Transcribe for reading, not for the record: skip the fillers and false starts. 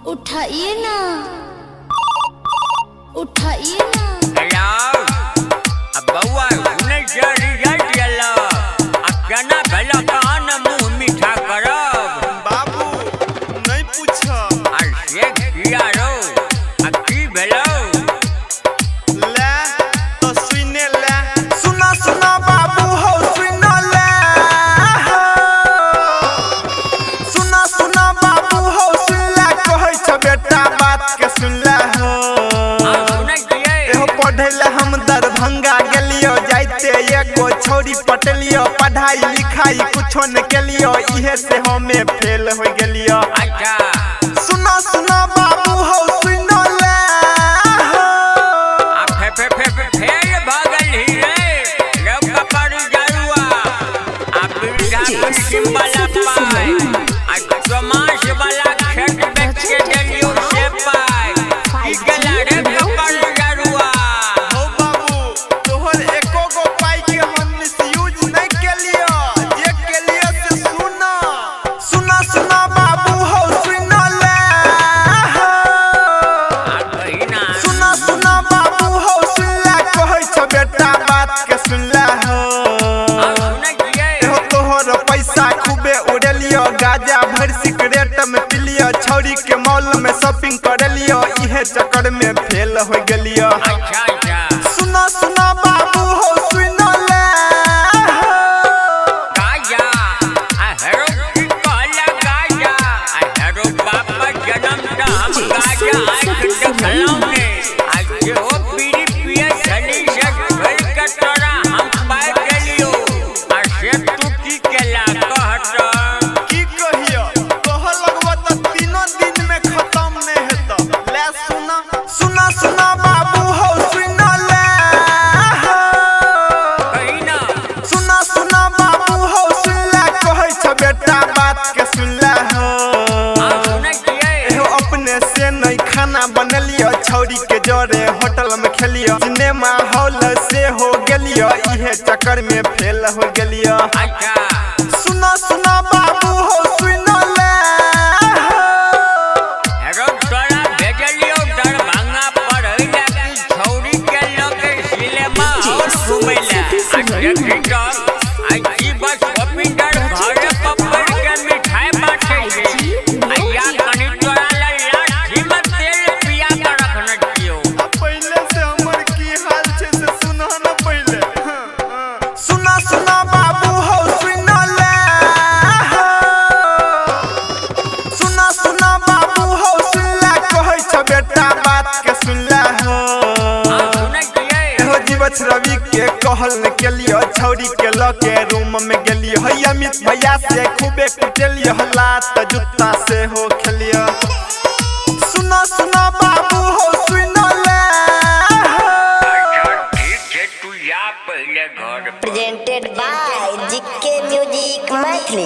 उठाइए ना, उठाइए ना। हेलो, अब बउआ सुने से रिजल्ट आला, अब केना भेला कहाँ न मुँह मीठा करब। बाबू नहीं पूछ से किया रो, अब की भेलो। ले तो सुने ले, सुना सुना बाबू हो सुन ले, सुना सुना बाबू हो सुन ले, कहै छ बेटा बात के सुन ले हो। पढ़े ले हम दरभंगा गेलियो, जाइते एगो छौरी पटलियो, पढ़ाई लिखाई कुछो न केलियो, इहे से हमें फेल हो गेलियो। अच्छा सुना सुना बाबू हो सुन ले हो। फेल भगल ही रे, रब कपर जरुआ, अब बिरधा सिंबला पाई, आज समाज वाला खेत बेच के देलियो से पाई, गला रे कपर जरुआ। हो बाबू तोहर एको गो पाई के हम मिसयूज नहीं केलियो, जे केलियो से सुना सुना सुना बाबू हो सुन ले हो। सुना सुना बाबू हो सुन ले, कहै छ बेटा बात के सुन ले हो। तोहर पैसा खूबे उड़ेलियो, गाजा भर सिगरेट में पिलियो, छौरी के मॉल में शॉपिंग करलियो, इहे चक्कर में फेल हो गेलियो। सुना सुना बाबू हो सुन ले हो। गाजा हेरो की कहला गाजा हेरो बाबा जन्म दा हम गाजा आज देखलौ ने, आज हो पीरी पिया धनी से घर के तोरा हम पाए गेलियो, आ से तू की केला कहत। की कहियो कह लगबो त तीनों दिन में खत्म नहीं हेतो। ले सुना सुना सुना बाबू हो सुन ले हो। कहिना सुना सुना बाबू हो सुन ले, कहै छ बेटा बात के सुन ले हो। अपने से नहीं खाना बनलियो, छौरी के जोरे होटल में खेलियो, सिनेमा हॉल से हो गेलियो, इहे चक्कर में फेल हो गेलियो। अच्छा सुना सुना बाबू हो सुन ले हो। हेरो तोरा भेजलियो दरभंगा पढ़ैला की छौरी के लगे सिनेमा हॉल घुमैला, आ देखी तो आज की बस ऑफिसर घरे पप्पड़ के मिठाई बांटे छी, आया कनी तोरा ला लाठी में तेल पिया के रखने छियो। पहले से हमर की हाल छे से सुना न पहले। सुना सुना बाबू हो सुन ले हो। सुना सुना बाबू हो सुन ले, कहै छ बेटा बात के सुन ले हो। जीवछ रवि के कहल न केलियो, छौरी के लके रूम में गेलियो, है अमित भैया से खूबे कुटेलियो, लात जूता से हो खेलियो। सुना सुना बाबू